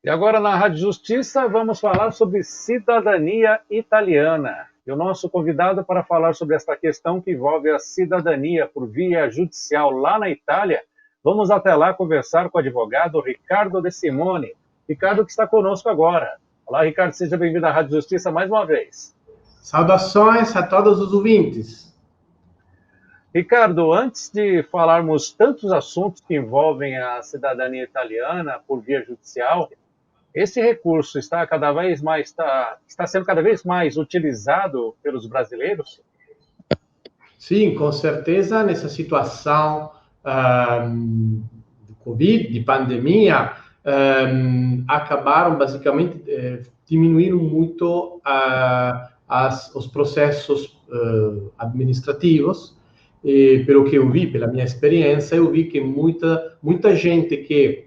E agora na Rádio Justiça vamos falar sobre cidadania italiana. E o nosso convidado para falar sobre esta questão que envolve a cidadania por via judicial lá na Itália, vamos até lá conversar com o advogado Riccardo De Simone. Riccardo que está conosco agora. Olá, Ricardo, seja bem-vindo à Rádio Justiça mais uma vez. Saudações a todos os ouvintes. Ricardo, antes de falarmos tantos assuntos que envolvem a cidadania italiana por via judicial, esse recurso está sendo cada vez mais utilizado pelos brasileiros? Sim, com certeza, nessa situação de Covid, de pandemia, acabaram basicamente diminuíram muito os processos administrativos. E, pelo que eu vi, pela minha experiência, eu vi que muita gente que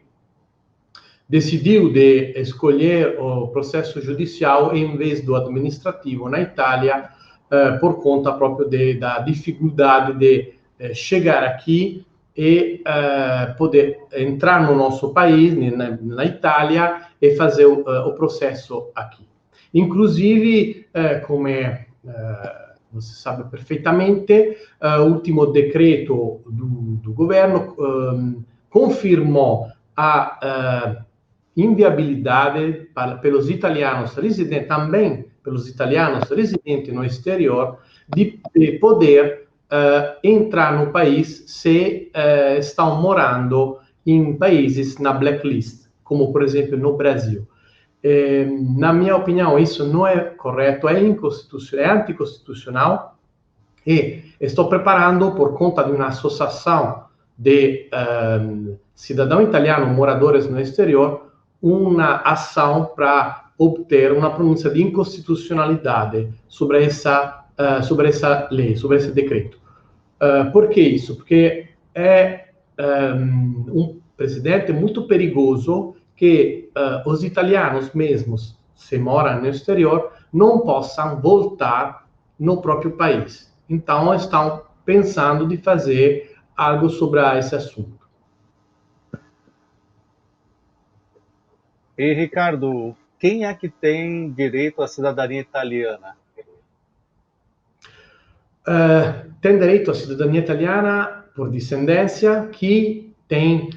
decidiu de escolher o processo judicial em vez do administrativo na Itália, por conta próprio da dificuldade de chegar aqui e poder entrar no nosso país, na Itália, e fazer o processo aqui. Inclusive, como você sabe perfeitamente, o último decreto do governo confirmou a inviabilidade pelos italianos residentes, também pelos italianos residentes no exterior, de poder entrar no país se estão morando em países na blacklist, como, por exemplo, no Brasil. Na minha opinião, isso não é correto, é inconstitucional, é anticonstitucional, e estou preparando, por conta de uma associação de cidadãos italianos moradores no exterior, uma ação para obter uma pronúncia de inconstitucionalidade sobre essa lei, sobre esse decreto. Por que isso? Porque é um precedente muito perigoso que os italianos mesmos, se moram no exterior, não possam voltar no próprio país. Então, estão pensando de fazer algo sobre esse assunto. E, Ricardo, quem é que tem direito à cidadania italiana? Tem direito à cidadania italiana por descendência que tem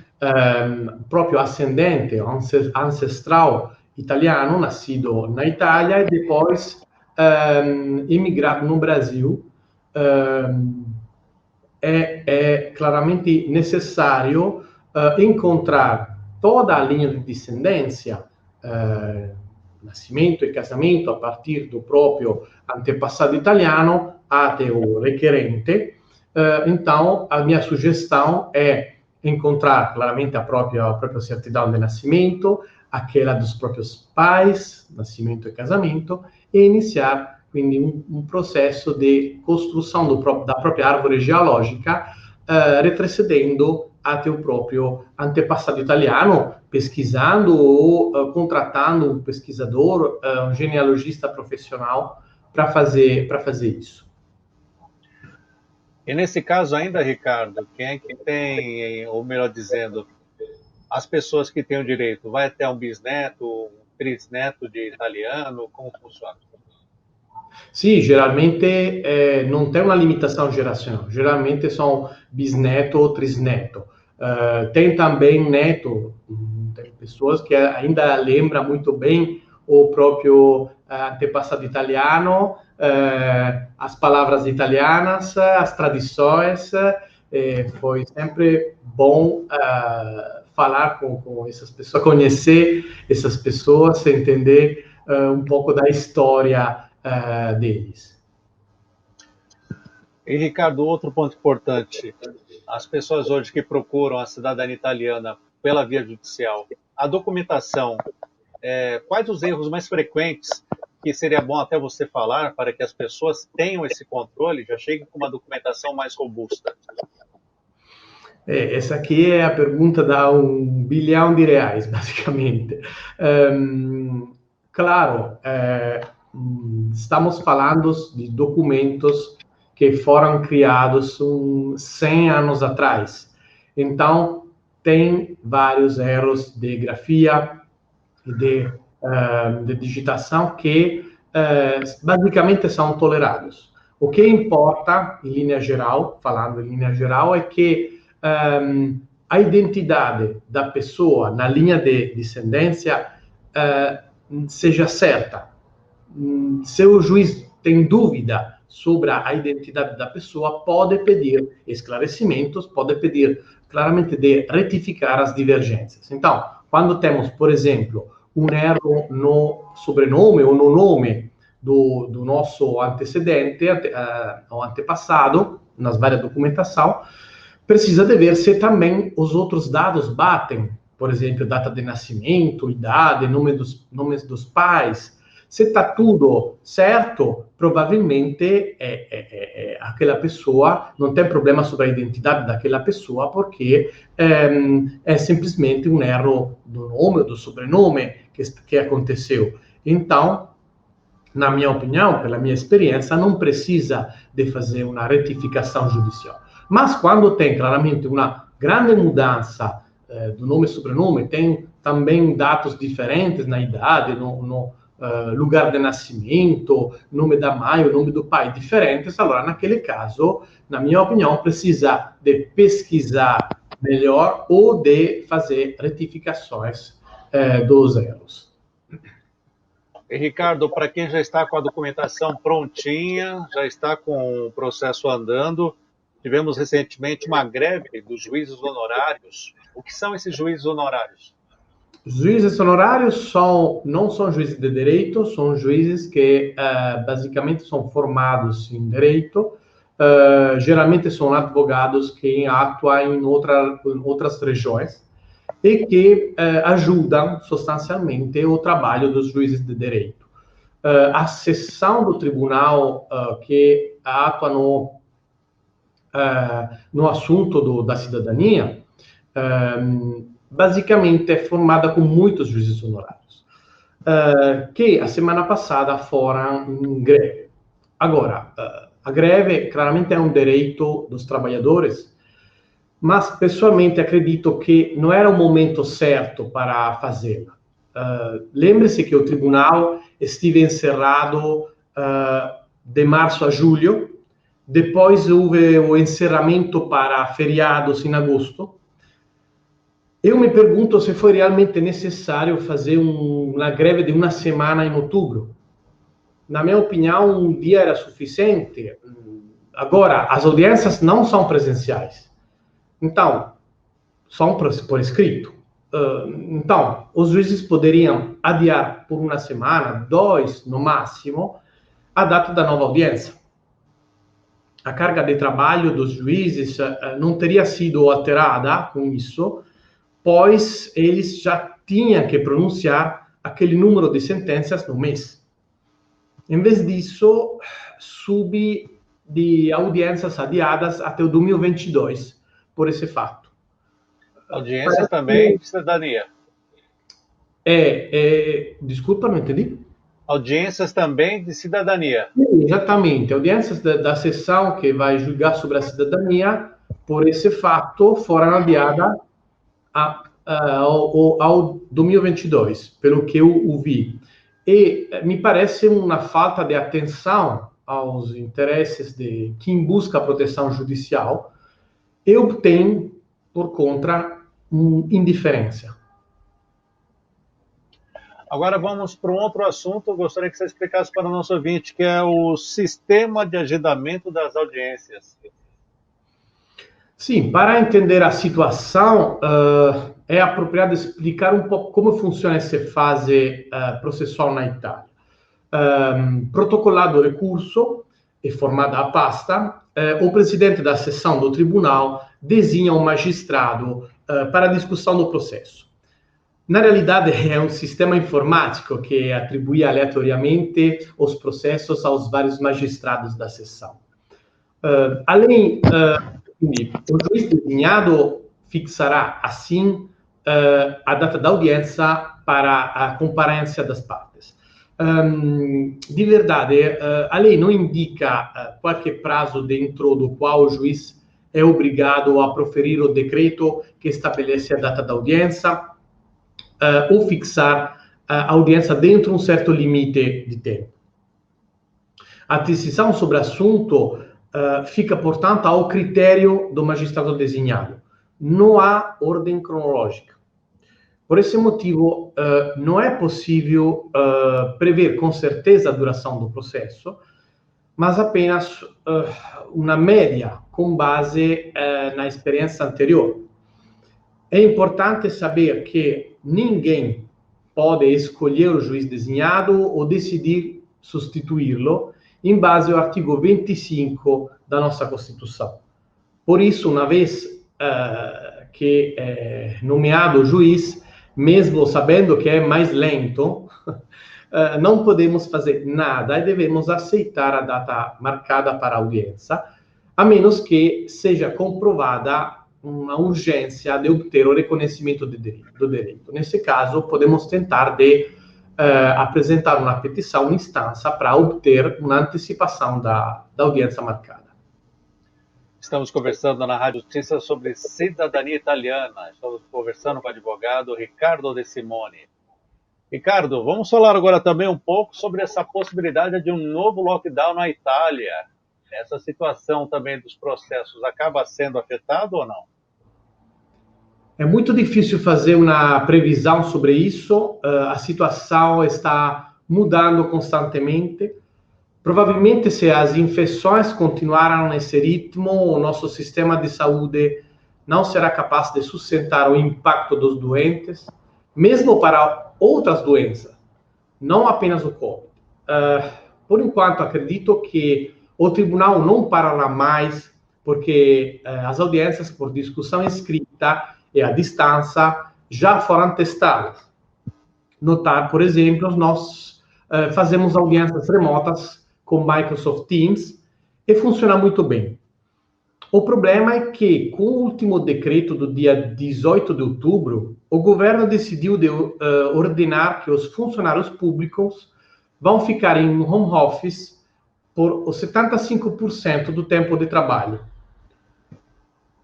próprio ascendente ancestral italiano, nascido na Itália e depois imigrado no Brasil. É claramente necessário encontrar toda a linha de descendência, nascimento e casamento a partir do próprio antepassado italiano até o requerente. Então, a minha sugestão é encontrar claramente a própria certidão de nascimento, aquela dos próprios pais, nascimento e casamento, e iniciar quindi um processo de construção da própria árvore geológica, retrocedendo até o próprio antepassado italiano, pesquisando ou contratando um pesquisador, um genealogista profissional para fazer isso. E nesse caso ainda, Ricardo, quem é que tem, ou melhor dizendo, as pessoas que têm o direito? Vai até um bisneto, um trisneto de italiano? Como funciona? Sim, geralmente não tem uma limitação geracional. Geralmente são bisneto ou trisneto. Tem também neto. Tem pessoas que ainda lembram muito bem o próprio antepassado italiano, as palavras italianas, as tradições. Foi sempre bom falar com essas pessoas, conhecer essas pessoas, entender um pouco da história deles. E, Ricardo, outro ponto importante. As pessoas hoje que procuram a cidadania italiana pela via judicial, a documentação, quais os erros mais frequentes que seria bom até você falar para que as pessoas tenham esse controle, já cheguem com uma documentação mais robusta? Essa aqui é a pergunta da R$1 bilhão, basicamente. Claro, estamos falando de documentos que foram criados 100 anos atrás. Então, tem vários erros de grafia, de digitação que basicamente são tolerados. O que importa, em linha geral, falando em linha geral, é que a identidade da pessoa na linha de descendência seja certa. Se o juiz tem dúvida sobre a identidade da pessoa, pode pedir esclarecimentos, pode pedir claramente de retificar as divergências. Então, quando temos, por exemplo, um erro no sobrenome ou no nome do nosso antecedente, ou antepassado, nas várias documentações, precisa de ver se também os outros dados batem, por exemplo, data de nascimento, idade, nomes dos pais. Se está tudo certo, provavelmente aquela pessoa não tem problema sobre a identidade daquela pessoa, porque é simplesmente um erro do nome ou do sobrenome que aconteceu. Então, na minha opinião, pela minha experiência, não precisa de fazer uma retificação judicial. Mas quando tem claramente uma grande mudança do nome e sobrenome, tem também dados diferentes na idade, no lugar de nascimento, nome da mãe, o nome do pai diferentes, allora, naquele caso, na minha opinião, precisa de pesquisar melhor ou de fazer retificações dos erros. E, Ricardo, para quem já está com a documentação prontinha, já está com o processo andando, tivemos recentemente uma greve dos juízes honorários. O que são esses juízes honorários? Os juízes honorários não são juízes de direito, são juízes que basicamente são formados em direito, geralmente são advogados que atuam em outras regiões e que ajudam substancialmente o trabalho dos juízes de direito. A seção do tribunal que atua no assunto da cidadania, basicamente é formada com muitos juízes honorários, que a semana passada foram em greve. Agora, a greve claramente é um direito dos trabalhadores, mas pessoalmente acredito que não era o momento certo para fazê-la. Lembre-se que o tribunal esteve encerrado de março a julho, depois houve o encerramento para feriados em agosto. Eu me pergunto se foi realmente necessário fazer uma greve de uma semana em outubro. Na minha opinião, um dia era suficiente. Agora, as audiências não são presenciais. Então, são por escrito. Então, os juízes poderiam adiar por uma semana, 2 no máximo, a data da nova audiência. A carga de trabalho dos juízes não teria sido alterada com isso, pois eles já tinham que pronunciar aquele número de sentenças no mês. Em vez disso, sube de audiências adiadas até o 2022, por esse fato. Audiências também de cidadania. Desculpa, não entendi. Audiências também de cidadania. Exatamente, audiências da seção que vai julgar sobre a cidadania, por esse fato, foram adiadas ao 2022, pelo que eu vi. E me parece uma falta de atenção aos interesses de quem busca a proteção judicial e obtém, por contra, indiferença. Agora vamos para um outro assunto. Eu gostaria que você explicasse para o nosso ouvinte, que é o sistema de agendamento das audiências. Sim, para entender a situação, é apropriado explicar um pouco como funciona essa fase processual na Itália. Protocolado o recurso e formada a pasta, o presidente da seção do tribunal designa um magistrado para a discussão do processo. Na realidade, é um sistema informático que atribui aleatoriamente os processos aos vários magistrados da seção. O juiz designado fixará, assim, a data da audiência para a comparência das partes. De verdade, a lei não indica qualquer prazo dentro do qual o juiz é obrigado a proferir o decreto que estabelece a data da audiência ou fixar a audiência dentro de um certo limite de tempo. A decisão sobre o assunto fica, portanto, ao critério do magistrado designado. Não há ordem cronológica. Por esse motivo, não é possível prever com certeza a duração do processo, mas apenas uma média com base na experiência anterior. É importante saber que ninguém pode escolher o juiz designado ou decidir substituí-lo em base ao artigo 25 da nossa Constituição. Por isso, uma vez que é nomeado o juiz, mesmo sabendo que é mais lento, não podemos fazer nada e devemos aceitar a data marcada para a audiência, a menos que seja comprovada uma urgência de obter o reconhecimento do direito. Nesse caso, podemos tentar apresentar uma petição em instância para obter uma antecipação da audiência marcada. Estamos conversando na Rádio Justiça sobre cidadania italiana. Estamos conversando com o advogado Riccardo De Simone. Ricardo, vamos falar agora também um pouco sobre essa possibilidade de um novo lockdown na Itália. Essa situação também dos processos acaba sendo afetada ou não? É muito difícil fazer uma previsão sobre isso. A situação está mudando constantemente. Provavelmente, se as infecções continuarem nesse ritmo, o nosso sistema de saúde não será capaz de sustentar o impacto dos doentes, mesmo para outras doenças, não apenas o COVID. Por enquanto, acredito que o tribunal não parará mais, porque as audiências por discussão escrita e à distância já foram testadas. Notar, por exemplo, nós fazemos audiências remotas com Microsoft Teams e funciona muito bem. O problema é que, com o último decreto do dia 18 de outubro, o governo decidiu ordenar que os funcionários públicos vão ficar em home office por os 75% do tempo de trabalho.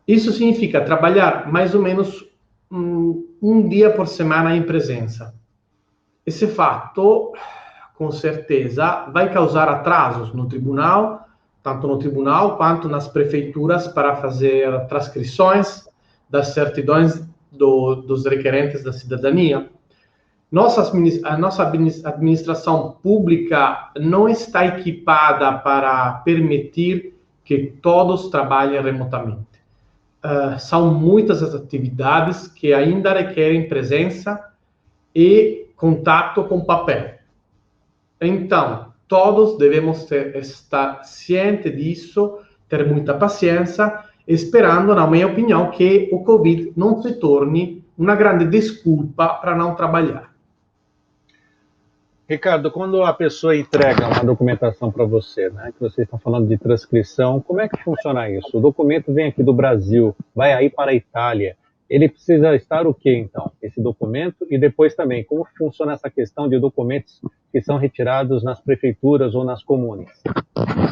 Isso significa trabalhar mais ou menos um dia por semana em presença. Esse fato, com certeza, vai causar atrasos no tribunal, tanto no tribunal quanto nas prefeituras, para fazer transcrições das certidões dos requerentes da cidadania. A nossa administração pública não está equipada para permitir que todos trabalhem remotamente. São muitas as atividades que ainda requerem presença e contato com papel. Então, todos devemos estar cientes disso, ter muita paciência, esperando, na minha opinião, que o Covid não se torne uma grande desculpa para não trabalhar. Ricardo, quando a pessoa entrega uma documentação para você, né, que vocês estão falando de transcrição, como é que funciona isso? O documento vem aqui do Brasil, vai aí para a Itália. Ele precisa estar o quê, então? Esse documento e depois também, como funciona essa questão de documentos que são retirados nas prefeituras ou nas comunes?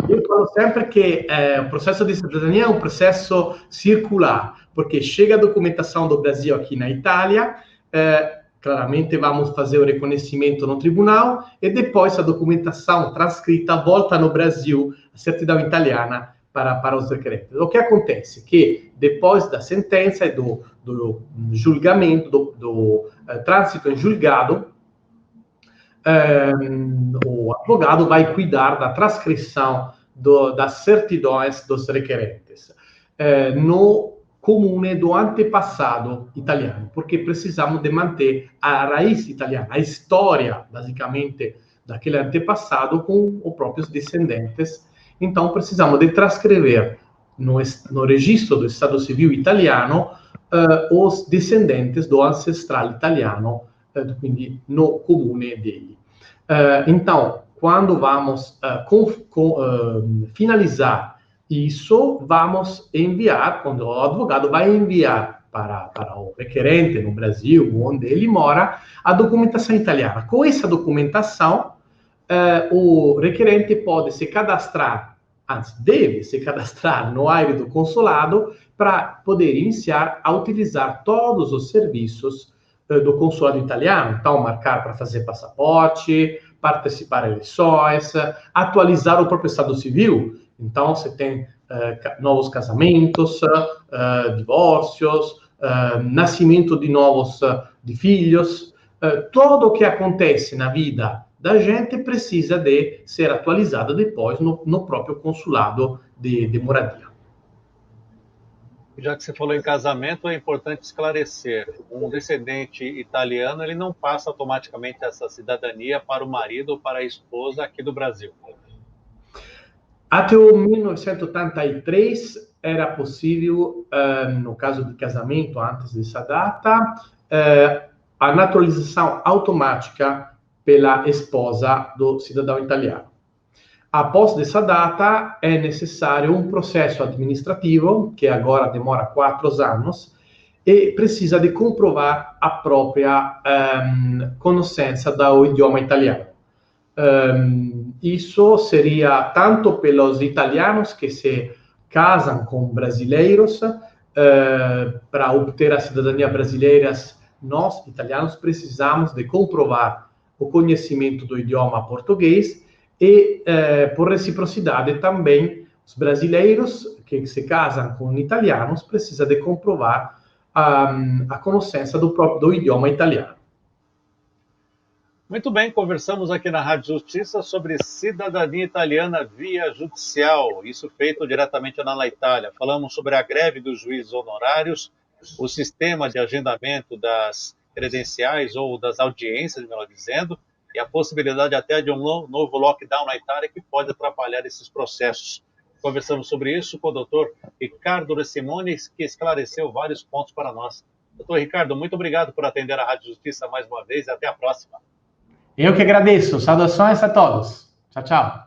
Eu falo sempre que o processo de cidadania é um processo circular, porque chega a documentação do Brasil aqui na Itália, claramente vamos fazer o reconhecimento no tribunal e depois a documentação transcrita volta no Brasil, a certidão italiana, para os requerentes. O que acontece? Que depois da sentença e do julgamento, do trânsito em julgado, o advogado vai cuidar da transcrição das certidões dos requerentes no comune do antepassado italiano, porque precisamos de manter a raiz italiana, a história, basicamente, daquele antepassado com os próprios descendentes. Então, precisamos de transcrever no registro do Estado Civil italiano os descendentes do ancestral italiano, quindi no comune dele. Então, quando vamos finalizar isso, vamos enviar, quando o advogado vai enviar para o requerente no Brasil, onde ele mora, a documentação italiana. Com essa documentação, o requerente pode se cadastrar, antes deve se cadastrar no aire do consulado para poder iniciar a utilizar todos os serviços do consulado italiano. Então, marcar para fazer passaporte, participar de eleições, atualizar o próprio estado civil. Então, você tem novos casamentos, divórcios, nascimento de novos de filhos. Tudo o que acontece na vida da gente precisa de ser atualizado depois no próprio consulado de moradia. Já que você falou em casamento, é importante esclarecer. Um descendente italiano, ele não passa automaticamente essa cidadania para o marido ou para a esposa aqui do Brasil. Até o 1983 era possível, no caso de casamento, antes dessa data, a naturalização automática pela esposa do cidadão italiano. Após essa data, é necessário um processo administrativo, que agora demora 4 anos, e precisa de comprovar a própria conhecência do idioma italiano. Isso seria tanto pelos italianos que se casam com brasileiros, para obter a cidadania brasileira, nós, italianos, precisamos de comprovar o conhecimento do idioma português e, por reciprocidade, também os brasileiros que se casam com italianos precisam de comprovar a conhecência do idioma italiano. Muito bem, conversamos aqui na Rádio Justiça sobre cidadania italiana via judicial, isso feito diretamente na Itália. Falamos sobre a greve dos juízes honorários, o sistema de agendamento das credenciais ou das audiências, melhor dizendo, e a possibilidade até de um novo lockdown na Itália que pode atrapalhar esses processos. Conversamos sobre isso com o doutor Ricardo Ressimoni, que esclareceu vários pontos para nós. Doutor Ricardo, muito obrigado por atender a Rádio Justiça mais uma vez e até a próxima. Eu que agradeço. Saudações a todos. Tchau, tchau.